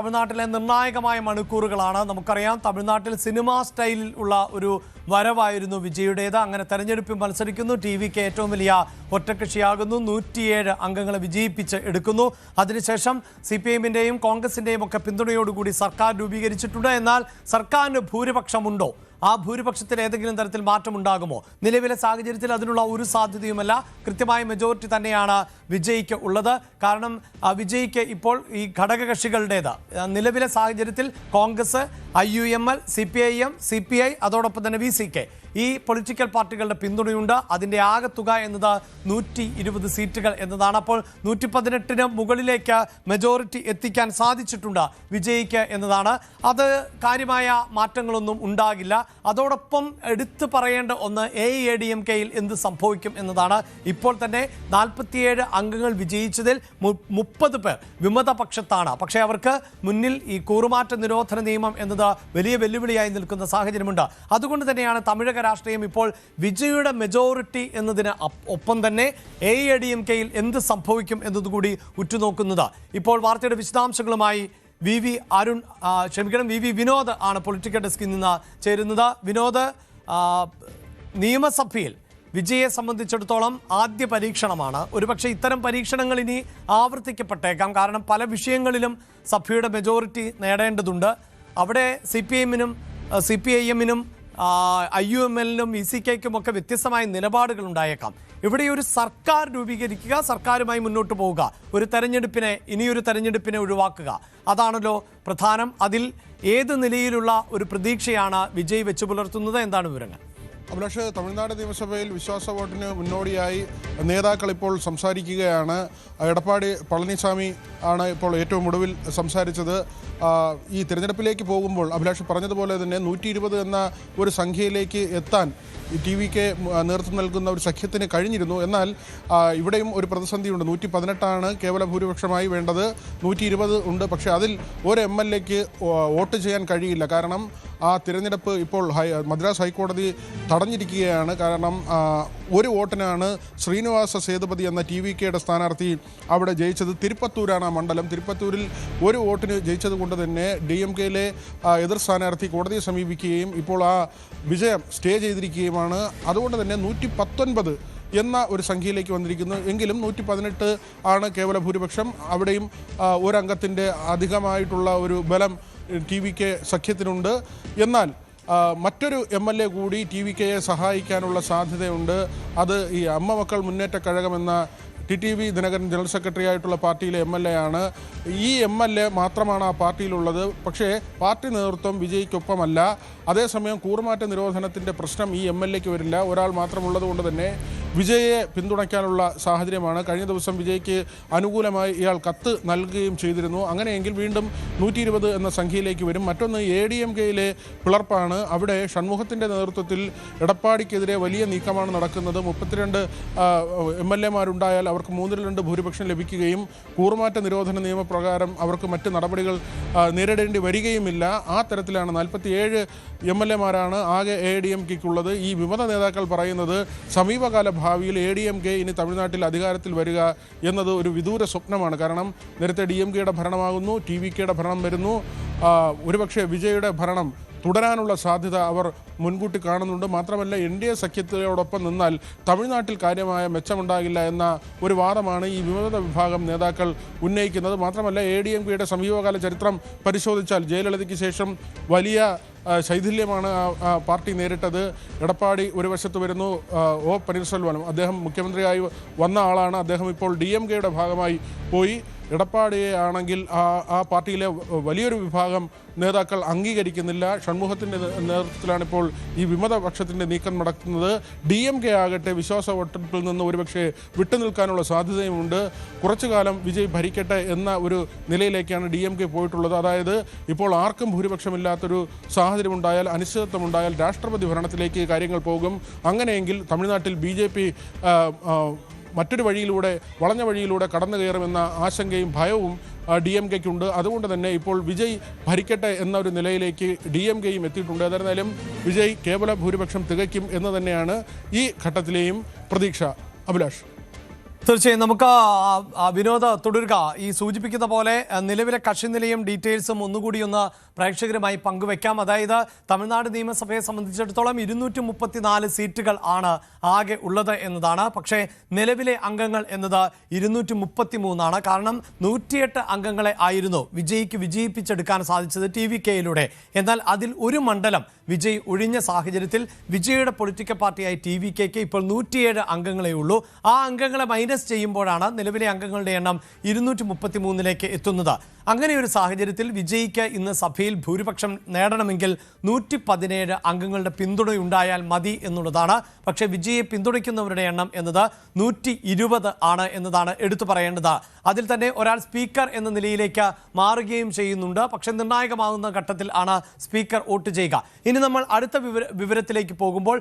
തമിഴ്നാട്ടിലെ നിർണായകമായ മണിക്കൂറുകളാണ്. നമുക്കറിയാം, തമിഴ്നാട്ടിൽ സിനിമാ സ്റ്റൈലിൽ ഉള്ള ഒരു വരവായിരുന്നു വിജയുടേത്. അങ്ങനെ തെരഞ്ഞെടുപ്പിൽ മത്സരിക്കുന്നു, ടിവിക്ക് ഏറ്റവും വലിയ ഒറ്റക്കക്ഷിയാകുന്നു, 107 അംഗങ്ങളെ വിജയിപ്പിച്ച് എടുക്കുന്നു. അതിനുശേഷം CPIM-ന്റെയും കോൺഗ്രസിന്റെയും ഒക്കെ പിന്തുണയോടുകൂടി സർക്കാർ രൂപീകരിച്ചിട്ടുണ്ട്. എന്നാൽ സർക്കാരിന് ഭൂരിപക്ഷമുണ്ടോ? ആ ഭൂരിപക്ഷത്തിൽ ഏതെങ്കിലും തരത്തിൽ മാറ്റമുണ്ടാകുമോ? നിലവിലെ സാഹചര്യത്തിൽ അതിനുള്ള ഒരു സാധ്യതയുമല്ല. കൃത്യമായ മെജോറിറ്റി തന്നെയാണ് വിജയ്ക്ക് ഉള്ളത്. കാരണം വിജയ്ക്ക് ഇപ്പോൾ ഈ ഘടകകക്ഷികളുടേത് നിലവിലെ സാഹചര്യത്തിൽ കോൺഗ്രസ്, IUML, CPIM, CPI, അതോടൊപ്പം തന്നെ VCK ഈ പൊളിറ്റിക്കൽ പാർട്ടികളുടെ പിന്തുണയുണ്ട്. അതിൻ്റെ ആകെ തുക എന്നത് 120 സീറ്റുകൾ എന്നതാണ്. അപ്പോൾ 118 മുകളിലേക്ക് മെജോറിറ്റി എത്തിക്കാൻ സാധിച്ചിട്ടുണ്ട് വിജയ്ക്ക് എന്നതാണ്. അത് കാര്യമായ മാറ്റങ്ങളൊന്നും ഉണ്ടാകില്ല. അതോടൊപ്പം എടുത്തു പറയേണ്ട ഒന്ന് AIADMK-യിൽ എന്ത് സംഭവിക്കും എന്നതാണ്. ഇപ്പോൾ തന്നെ 47 അംഗങ്ങൾ വിജയിച്ചതിൽ 30 പേർ വിമതപക്ഷത്താണ്. പക്ഷേ അവർക്ക് മുന്നിൽ ഈ കൂറുമാറ്റ നിരോധന നിയമം എന്നത് വലിയ വെല്ലുവിളിയായി നിൽക്കുന്ന സാഹചര്യമുണ്ട്. അതുകൊണ്ട് തന്നെയാണ് തമിഴക രാഷ്ട്രീയം ഇപ്പോൾ വിജയുടെ മെജോറിറ്റി എന്നതിന് ഒപ്പം തന്നെ AIADMK-യിൽ എന്ത് സംഭവിക്കും എന്നതുകൂടി ഉറ്റുനോക്കുന്നത്. ഇപ്പോൾ വാർത്തയുടെ വിശദാംശങ്ങളുമായി VV വിനോദ് ആണ് പൊളിറ്റിക്കൽ ഡെസ്കിൽ നിന്ന് ചേരുന്നത്. വിനോദ്, നിയമസഭയിൽ വിജയെ സംബന്ധിച്ചിടത്തോളം ആദ്യ പരീക്ഷണമാണ്. ഒരുപക്ഷെ ഇത്തരം പരീക്ഷണങ്ങൾ ഇനി ആവർത്തിക്കപ്പെട്ടേക്കാം. കാരണം പല വിഷയങ്ങളിലും സഭയുടെ മെജോറിറ്റി നേടേണ്ടതുണ്ട്. അവിടെ CPIM-നും CPIM-നും IUML-നും VCK-ക്കും ഒക്കെ വ്യത്യസ്തമായ നിലപാടുകൾ ഉണ്ടായേക്കാം. ഇവിടെ ഒരു സർക്കാർ രൂപീകരിക്കുക, സർക്കാരുമായി മുന്നോട്ട് പോവുക, ഒരു തെരഞ്ഞെടുപ്പിനെ ഇനിയൊരു തെരഞ്ഞെടുപ്പിനെ ഒഴിവാക്കുക, അതാണല്ലോ പ്രധാനം. അതിൽ ഏത് നിലയിലുള്ള ഒരു പ്രതീക്ഷയാണ് വിജയ് വെച്ചു പുലർത്തുന്നത്? എന്താണ് വിവരങ്ങൾ? അഭിലാഷ്, തമിഴ്നാട് നിയമസഭയിൽ വിശ്വാസ വോട്ടിന് മുന്നോടിയായി നേതാക്കൾ ഇപ്പോൾ സംസാരിക്കുകയാണ്. എടപ്പാടി പളനിസ്വാമി ആണ് ഇപ്പോൾ ഏറ്റവും ഒടുവിൽ സംസാരിച്ചത്. ഈ തിരഞ്ഞെടുപ്പിലേക്ക് പോകുമ്പോൾ അഭിലാഷ് പറഞ്ഞതുപോലെ തന്നെ 120 എന്ന ഒരു സംഖ്യയിലേക്ക് എത്താൻ ടിവിക്ക് നേതൃത്വം നൽകുന്ന ഒരു സഖ്യത്തിന് കഴിഞ്ഞിരുന്നു. എന്നാൽ ഇവിടെയും ഒരു പ്രതിസന്ധിയുണ്ട്. 118 കേവല ഭൂരിപക്ഷമായി വേണ്ടത്, 120 ഉണ്ട്. പക്ഷേ അതിൽ ഒരു MLA-ക്ക് വോട്ട് ചെയ്യാൻ കഴിയില്ല. കാരണം ആ തിരഞ്ഞെടുപ്പ് ഇപ്പോൾ മദ്രാസ് ഹൈക്കോടതി തടഞ്ഞിരിക്കുകയാണ്. കാരണം ഒരു വോട്ടിനാണ് ശ്രീനിവാസ സേതുപതി എന്ന TVK-യുടെ സ്ഥാനാർത്ഥി അവിടെ ജയിച്ചത്. തിരുപ്പത്തൂരാണ് ആ മണ്ഡലം. തിരുപ്പത്തൂരിൽ ഒരു വോട്ടിന് ജയിച്ചത് കൊണ്ട് തന്നെ DMK-യിലെ എതിർ സ്ഥാനാർത്ഥി കോടതിയെ സമീപിക്കുകയും ഇപ്പോൾ ആ വിജയം സ്റ്റേ ചെയ്തിരിക്കുകയുമാണ്. അതുകൊണ്ട് തന്നെ 119 എന്ന ഒരു സംഖ്യയിലേക്ക് വന്നിരിക്കുന്നു. എങ്കിലും 118 ആണ് കേവല ഭൂരിപക്ഷം. അവിടെയും ഒരംഗത്തിൻ്റെ അധികമായിട്ടുള്ള ഒരു ബലം TVK സഖ്യത്തിനുണ്ട്. എന്നാൽ മറ്റൊരു MLA കൂടി TVK-യെ സഹായിക്കാനുള്ള സാധ്യതയുണ്ട്. അത് ഈ അമ്മ മക്കൾ മുന്നേറ്റ കഴകം എന്ന TTV ദിനകരൻ ജനറൽ സെക്രട്ടറി ആയിട്ടുള്ള പാർട്ടിയിലെ MLA ആണ്. ഈ MLA മാത്രമാണ് ആ പാർട്ടിയിലുള്ളത്. പക്ഷേ പാർട്ടി നേതൃത്വം വിജയ്ക്കൊപ്പമല്ല. അതേസമയം കൂറുമാറ്റ നിരോധനത്തിൻ്റെ പ്രശ്നം ഈ MLA-ക്ക് വരില്ല. ഒരാൾ മാത്രമുള്ളത് കൊണ്ട് തന്നെ വിജയെ പിന്തുണയ്ക്കാനുള്ള സാഹചര്യമാണ്. കഴിഞ്ഞ ദിവസം വിജയ്ക്ക് അനുകൂലമായി ഇയാൾ കത്ത് നൽകുകയും ചെയ്തിരുന്നു. അങ്ങനെയെങ്കിൽ വീണ്ടും 120 എന്ന സംഖ്യയിലേക്ക് വരും. മറ്റൊന്ന് ADMK-യിലെ പിളർപ്പാണ്. അവിടെ ഷൺമുഖത്തിൻ്റെ നേതൃത്വത്തിൽ എടപ്പാടിക്കെതിരെ വലിയ നീക്കമാണ് നടക്കുന്നത്. 32 MLA-മാരുണ്ടായാൽ അവർക്ക് 3/2 ഭൂരിപക്ഷം ലഭിക്കുകയും കൂറുമാറ്റ നിരോധന നിയമപ്രകാരം അവർക്ക് മറ്റ് നടപടികൾ നേരിടേണ്ടി വരികയുമില്ല. ആ തരത്തിലാണ് 47 MLA-മാരാണ് ആകെ AIADMK-ക്കുള്ളത്. ഈ വിമത നേതാക്കൾ പറയുന്നത് സമീപകാല ഭാവിയിൽ ADMK ഇനി തമിഴ്നാട്ടിൽ അധികാരത്തിൽ വരിക എന്നത് ഒരു വിദൂര സ്വപ്നമാണ്. കാരണം നേരത്തെ DMK-യുടെ ഭരണമാകുന്നു, TVK-യുടെ ഭരണം വരുന്നു. ഒരുപക്ഷെ വിജയുടെ ഭരണം തുടരാനുള്ള സാധ്യത അവർ മുൻകൂട്ടി കാണുന്നുണ്ട്. മാത്രമല്ല NDA സഖ്യത്തോടൊപ്പം നിന്നാൽ തമിഴ്നാട്ടിൽ കാര്യമായ മെച്ചമുണ്ടാകില്ല എന്ന ഒരു വാദമാണ് ഈ വിമത വിഭാഗം നേതാക്കൾ ഉന്നയിക്കുന്നത്. മാത്രമല്ല ADMK-യുടെ സമീപകാല ചരിത്രം പരിശോധിച്ചാൽ ജയലളിതയ്ക്ക് ശേഷം വലിയ ശൈഥില്യമാണ് പാർട്ടി നേരിട്ടത്. എടപ്പാടി ഒരു വശത്ത് വരുന്നു, O പനീർസെൽവം, അദ്ദേഹം മുഖ്യമന്ത്രിയായി വന്ന ആളാണ്. അദ്ദേഹം ഇപ്പോൾ DMK-യുടെ ഭാഗമായി പോയി. എടപ്പാടിയെ ആണെങ്കിൽ ആ പാർട്ടിയിലെ വലിയൊരു വിഭാഗം നേതാക്കൾ അംഗീകരിക്കുന്നില്ല. ഷൺമുഖത്തിൻ്റെ നേതൃത്വത്തിലാണിപ്പോൾ ഈ വിമതപക്ഷത്തിൻ്റെ നീക്കം നടക്കുന്നത്. DMK ആകട്ടെ വിശ്വാസ വോട്ടെടുപ്പിൽ നിന്ന് ഒരുപക്ഷെ വിട്ടുനിൽക്കാനുള്ള സാധ്യതയുമുണ്ട്. കുറച്ചു കാലം വിജയ് ഭരിക്കട്ടെ എന്ന ഒരു നിലയിലേക്കാണ് DMK പോയിട്ടുള്ളത്. അതായത് ഇപ്പോൾ ആർക്കും ഭൂരിപക്ഷമില്ലാത്തൊരു സാഹചര്യമുണ്ടായാൽ, അനിശ്ചിതത്വമുണ്ടായാൽ രാഷ്ട്രപതി ഭരണത്തിലേക്ക് കാര്യങ്ങൾ പോകും. അങ്ങനെയെങ്കിൽ തമിഴ്നാട്ടിൽ BJP മറ്റൊരു വഴിയിലൂടെ, വളഞ്ഞ വഴിയിലൂടെ കടന്നു കയറുമെന്ന ആശങ്കയും ഭയവും DMK-ക്കുണ്ട്. അതുകൊണ്ട് തന്നെ ഇപ്പോൾ വിജയ് ഭരിക്കട്ടെ എന്ന ഒരു നിലയിലേക്ക് DMK-യും എത്തിയിട്ടുണ്ട്. ഏതായിരുന്നാലും വിജയ് കേവല ഭൂരിപക്ഷം തികയ്ക്കും എന്ന് തന്നെയാണ് ഈ ഘട്ടത്തിലെയും പ്രതീക്ഷ. അഭിലാഷ്. തീർച്ചയായും നമുക്ക് വിനോദ തുടരുക. ഈ സൂചിപ്പിക്കുന്ന പോലെ നിലവിലെ കക്ഷിനിലയും ഡീറ്റെയിൽസും ഒന്നുകൂടി ഒന്ന് പ്രേക്ഷകരുമായി പങ്കുവെക്കാം. അതായത് തമിഴ്നാട് നിയമസഭയെ സംബന്ധിച്ചിടത്തോളം 234 സീറ്റുകൾ ആണ് ആകെ ഉള്ളത് എന്നതാണ്. പക്ഷേ നിലവിലെ അംഗങ്ങൾ എന്നത് 233 കാരണം 108 അംഗങ്ങളെ ആയിരുന്നു വിജയ്ക്ക് വിജയിപ്പിച്ചെടുക്കാൻ സാധിച്ചത് TVKയിലൂടെ. എന്നാൽ അതിൽ ഒരു മണ്ഡലം വിജയ് ഒഴിഞ്ഞ സാഹചര്യത്തിൽ വിജയുടെ പൊളിറ്റിക്കൽ പാർട്ടിയായ TVKക്ക് ഇപ്പോൾ 107 അംഗങ്ങളേ ഉള്ളൂ. ആ അംഗങ്ങളെ മൈനസ് ചെയ്യുമ്പോഴാണ് നിലവിലെ അംഗങ്ങളുടെ എണ്ണം 233 എത്തുന്നത്. അങ്ങനെ ഒരു സാഹചര്യത്തിൽ വിജയ്ക്ക് ഇന്ന് സഭയിൽ ഭൂരിപക്ഷം നേടണമെങ്കിൽ 117 അംഗങ്ങളുടെ പിന്തുണയുണ്ടായാൽ മതി എന്നുള്ളതാണ്. പക്ഷേ വിജയെ പിന്തുണയ്ക്കുന്നവരുടെ എണ്ണം എന്നത് 120 ആണ് എന്നതാണ് എടുത്തു പറയേണ്ടത്. അതിൽ തന്നെ ഒരാൾ സ്പീക്കർ എന്ന നിലയിലേക്ക് മാറുകയും ചെയ്യുന്നുണ്ട്. പക്ഷേ നിർണായകമാകുന്ന ഘട്ടത്തിൽ ആണ് സ്പീക്കർ വോട്ട് ചെയ്യുക. ഇനി നമ്മൾ അടുത്ത വിവരത്തിലേക്ക് പോകുമ്പോൾ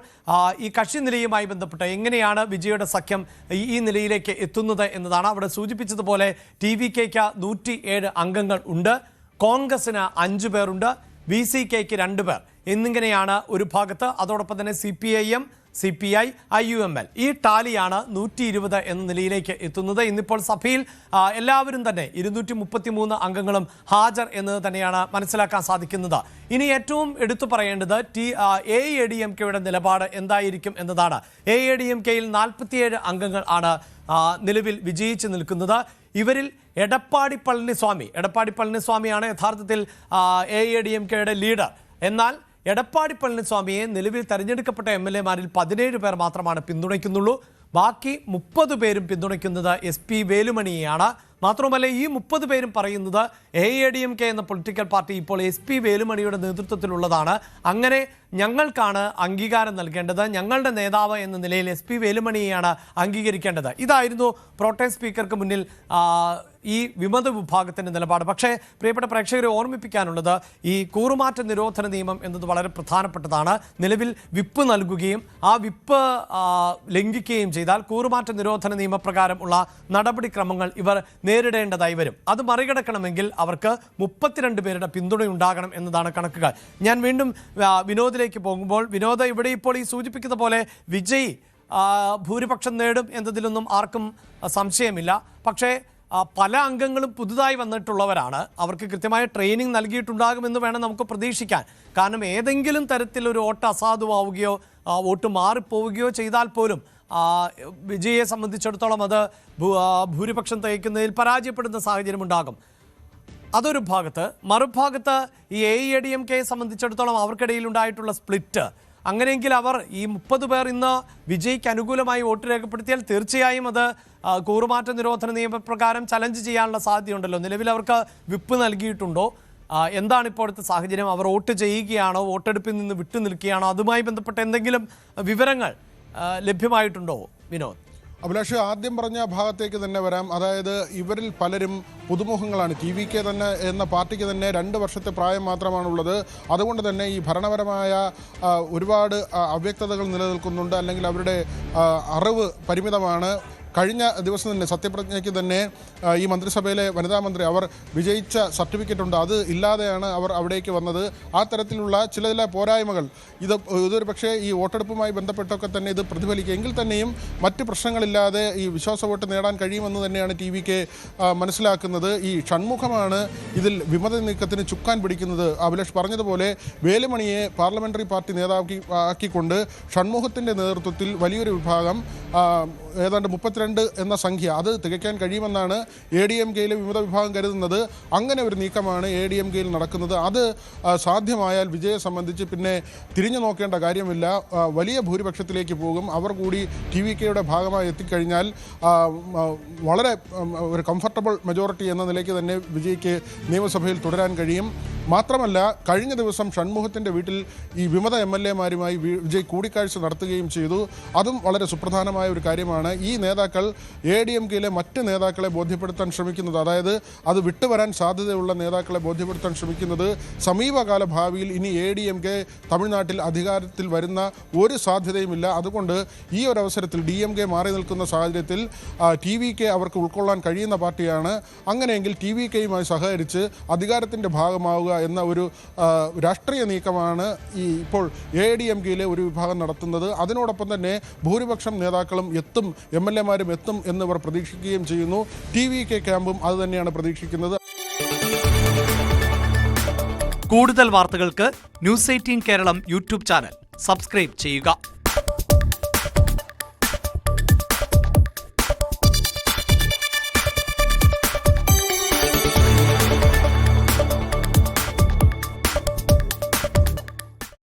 ഈ കക്ഷി നിലയുമായി ബന്ധപ്പെട്ട് എങ്ങനെയാണ് വിജയുടെ സഖ്യം ഈ നിലയിലേക്ക് എത്തുന്നത് എന്നതാണ്. അവിടെ സൂചിപ്പിച്ചതുപോലെ TVKക്ക് 107 അംഗങ്ങൾ ഉണ്ട്, കോൺഗ്രസിന് 5 പേരുണ്ട്, VCKക്ക് 2 പേർ എന്നിങ്ങനെയാണ് ഒരു ഭാഗത്ത്. അതോടൊപ്പം തന്നെ CPIM, CPI, IUML ഈ ടാലിയാണ് 120 എന്ന നിലയിലേക്ക് എത്തുന്നത്. ഇന്നിപ്പോൾ സഭയിൽ എല്ലാവരും തന്നെ 233 അംഗങ്ങളും ഹാജർ എന്നത് തന്നെയാണ് മനസ്സിലാക്കാൻ സാധിക്കുന്നത്. ഇനി ഏറ്റവും എടുത്തു പറയേണ്ടത് AADMKയുടെ നിലപാട് എന്തായിരിക്കും എന്നതാണ്. AADMKയിൽ 47 അംഗങ്ങൾ ആണ് നിലവിൽ വിജയിച്ച് നിൽക്കുന്നത്. ഇവരിൽ എടപ്പാടി പളനിസ്വാമിയാണ് യഥാർത്ഥത്തിൽ AADMKയുടെ ലീഡർ. എന്നാൽ എടപ്പാടി പളനിസ്വാമിയെ നിലവിൽ തെരഞ്ഞെടുക്കപ്പെട്ട MLA-മാരിൽ 17 പേർ മാത്രമാണ് പിന്തുണയ്ക്കുന്നുള്ളൂ. ബാക്കി 30 പേരും പിന്തുണയ്ക്കുന്നത് SP വേലുമണിയെയാണ്. മാത്രമല്ല ഈ 30 പേരും പറയുന്നത് AADMK എന്ന പൊളിറ്റിക്കൽ പാർട്ടി ഇപ്പോൾ SP വേലുമണിയുടെ നേതൃത്വത്തിലുള്ളതാണ്. അങ്ങനെ ഞങ്ങൾക്കാണ് അംഗീകാരം നൽകേണ്ടത്, ഞങ്ങളുടെ നേതാവ് എന്ന നിലയിൽ SP വേലുമണിയെയാണ് അംഗീകരിക്കേണ്ടത്. ഇതായിരുന്നു പ്രോട്ടേം സ്പീക്കർക്ക് മുന്നിൽ ഈ വിമത വിഭാഗത്തിൻ്റെ നിലപാട്. പക്ഷേ പ്രിയപ്പെട്ട പ്രേക്ഷകരെ ഓർമ്മിപ്പിക്കാനുള്ളത് ഈ കൂറുമാറ്റ നിരോധന നിയമം എന്നത് വളരെ പ്രധാനപ്പെട്ടതാണ്. നിലവിൽ വിപ്പ് നൽകുകയും ആ വിപ്പ് ലംഘിക്കുകയും ചെയ്താൽ കൂറുമാറ്റ നിരോധന നിയമപ്രകാരം ഉള്ള നടപടിക്രമങ്ങൾ ഇവർ നേരിടേണ്ടതായി വരും. അത് മറികടക്കണമെങ്കിൽ അവർക്ക് 32 പേരുടെ പിന്തുണയുണ്ടാകണം എന്നതാണ് കണക്കുകൾ. ഞാൻ വീണ്ടും വിനോദിലേക്ക് പോകുമ്പോൾ വിനോദ്, ഇവിടെ ഇപ്പോൾ ഈ സൂചിപ്പിക്കുന്ന പോലെ വിജയ് ഭൂരിപക്ഷം നേടും എന്നതിലൊന്നും ആർക്കും സംശയമില്ല. പക്ഷേ പല അംഗങ്ങളും പുതുതായി വന്നിട്ടുള്ളവരാണ്. അവർക്ക് കൃത്യമായ ട്രെയിനിങ് നൽകിയിട്ടുണ്ടാകുമെന്ന് വേണം നമുക്ക് പ്രതീക്ഷിക്കാൻ. കാരണം ഏതെങ്കിലും തരത്തിലൊരു വോട്ട് അസാധുവാവുകയോ വോട്ട് മാറിപ്പോവുകയോ ചെയ്താൽ പോലും വിജയെ സംബന്ധിച്ചിടത്തോളം അത് ഭൂരിപക്ഷം തികയ്ക്കുന്നതിൽ പരാജയപ്പെടുന്ന സാഹചര്യം ഉണ്ടാകും. അതൊരു ഭാഗത്ത്. മറുഭാഗത്ത് ഈ AADMKയെ സംബന്ധിച്ചിടത്തോളം അവർക്കിടയിൽ ഉണ്ടായിട്ടുള്ള സ്പ്ലിറ്റ്, അങ്ങനെയെങ്കിൽ അവർ ഈ 30 പേർ ഇന്ന് വിജയ്ക്ക് അനുകൂലമായി വോട്ട് രേഖപ്പെടുത്തിയാൽ തീർച്ചയായും അത് കൂറുമാറ്റ നിരോധന നിയമപ്രകാരം ചലഞ്ച് ചെയ്യാനുള്ള സാധ്യതയുണ്ടല്ലോ. നിലവിൽ അവർക്ക് വിപ്പ് നൽകിയിട്ടുണ്ടോ? എന്താണ് ഇപ്പോഴത്തെ സാഹചര്യം? അവർ വോട്ട് ചെയ്യുകയാണോ, വോട്ടെടുപ്പിൽ നിന്ന് വിട്ടു നിൽക്കുകയാണോ? അതുമായി ബന്ധപ്പെട്ട എന്തെങ്കിലും വിവരങ്ങൾ ലഭ്യമായിട്ടുണ്ടോ വിനോദ്? അഭിലാഷ്, ആദ്യം പറഞ്ഞ ഭാഗത്തേക്ക് തന്നെ വരാം. അതായത് ഇവരിൽ പലരും പുതുമുഖങ്ങളാണ്. TVK തന്നെ എന്ന പാർട്ടിക്ക് തന്നെ 2 വർഷത്തെ പ്രായം മാത്രമാണുള്ളത്. അതുകൊണ്ട് തന്നെ ഈ ഭരണപരമായ ഒരുപാട് അവ്യക്തതകൾ നിലനിൽക്കുന്നുണ്ട്, അല്ലെങ്കിൽ അവരുടെ അറിവ് പരിമിതമാണ്. കഴിഞ്ഞ ദിവസം തന്നെ സത്യപ്രതിജ്ഞയ്ക്ക് തന്നെ ഈ മന്ത്രിസഭയിലെ വനിതാ മന്ത്രി അവർ വിജയിച്ച സർട്ടിഫിക്കറ്റ് ഉണ്ട്, അത് ഇല്ലാതെയാണ് അവർ അവിടേക്ക് വന്നത്. ആ തരത്തിലുള്ള ചില പോരായ്മകൾ ഇതൊരു പക്ഷേ ഈ വോട്ടെടുപ്പുമായി ബന്ധപ്പെട്ടൊക്കെ തന്നെ ഇത് പ്രതിഫലിക്കുക. എങ്കിൽ തന്നെയും മറ്റ് പ്രശ്നങ്ങളില്ലാതെ ഈ വിശ്വാസ വോട്ട് നേടാൻ കഴിയുമെന്ന് തന്നെയാണ് TVK മനസ്സിലാക്കുന്നത്. ഈ ഷൺമുഖമാണ് ഇതിൽ വിമത നീക്കത്തിന് ചുക്കാൻ പിടിക്കുന്നത്. അഭിലാഷ് പറഞ്ഞതുപോലെ വേലുമണിയെ പാർലമെന്ററി പാർട്ടി നേതാവാക്കിക്കൊണ്ട് ഷൺമുഖത്തിൻ്റെ നേതൃത്വത്തിൽ വലിയൊരു വിഭാഗം ഏതാണ്ട് 32 എന്ന സംഖ്യ അത് തികയ്ക്കാൻ കഴിയുമെന്നാണ് ADMKയിലെ വിമത വിഭാഗം കരുതുന്നത്. അങ്ങനെ ഒരു നീക്കമാണ് ADMKയിൽ നടക്കുന്നത്. അത് സാധ്യമായാൽ വിജയെ സംബന്ധിച്ച് പിന്നെ തിരിഞ്ഞു നോക്കേണ്ട കാര്യമില്ല, വലിയ ഭൂരിപക്ഷത്തിലേക്ക് പോകും. അവർ കൂടി TVKയുടെ ഭാഗമായി എത്തിക്കഴിഞ്ഞാൽ വളരെ ഒരു കംഫർട്ടബിൾ മെജോറിറ്റി എന്ന നിലയ്ക്ക് തന്നെ വിജയ്ക്ക് നിയമസഭയിൽ തുടരാൻ കഴിയും. മാത്രമല്ല കഴിഞ്ഞ ദിവസം ഷൺമുഖത്തിൻ്റെ വീട്ടിൽ ഈ വിമത MLA-മാരുമായി വിജയ് കൂടിക്കാഴ്ച നടത്തുകയും ചെയ്തു. അതും വളരെ സുപ്രധാനമായ ഒരു കാര്യമാണ്. ഈ നേതാക്കൾ ADMKയിലെ മറ്റ് നേതാക്കളെ ബോധ്യപ്പെടുത്താൻ ശ്രമിക്കുന്നത്, അതായത് അത് വിട്ടുവരാൻ സാധ്യതയുള്ള നേതാക്കളെ ബോധ്യപ്പെടുത്താൻ ശ്രമിക്കുന്നത് സമീപകാല ഭാവിയിൽ ഇനി ADMK തമിഴ്നാട്ടിൽ അധികാരത്തിൽ വരുന്ന ഒരു സാധ്യതയുമില്ല. അതുകൊണ്ട് ഈ ഒരു അവസരത്തിൽ DMK മാറി നിൽക്കുന്ന സാഹചര്യത്തിൽ TVK അവർക്ക് ഉൾക്കൊള്ളാൻ കഴിയുന്ന പാർട്ടിയാണ്. അങ്ങനെയെങ്കിൽ TVKയുമായി സഹകരിച്ച് അധികാരത്തിൻ്റെ ഭാഗമാവുക എന്ന ഒരു രാഷ്ട്രീയ നീക്കമാണ് ഇപ്പോൾ AIADMKയിലെ ഒരു വിഭാഗം നടത്തുന്നത്. അതിനോടൊപ്പം തന്നെ ഭൂരിപക്ഷം നേതാക്കളും എത്തും, MLA-മാരും എത്തും എന്നിവർ പ്രതീക്ഷിക്കുകയും ചെയ്യുന്നു. TVK ക്യാമ്പും അത് തന്നെയാണ് പ്രതീക്ഷിക്കുന്നത്. കൂടുതൽ വാർത്തകൾക്ക് News 18 Keralam YouTube channel subscribe ചെയ്യുക.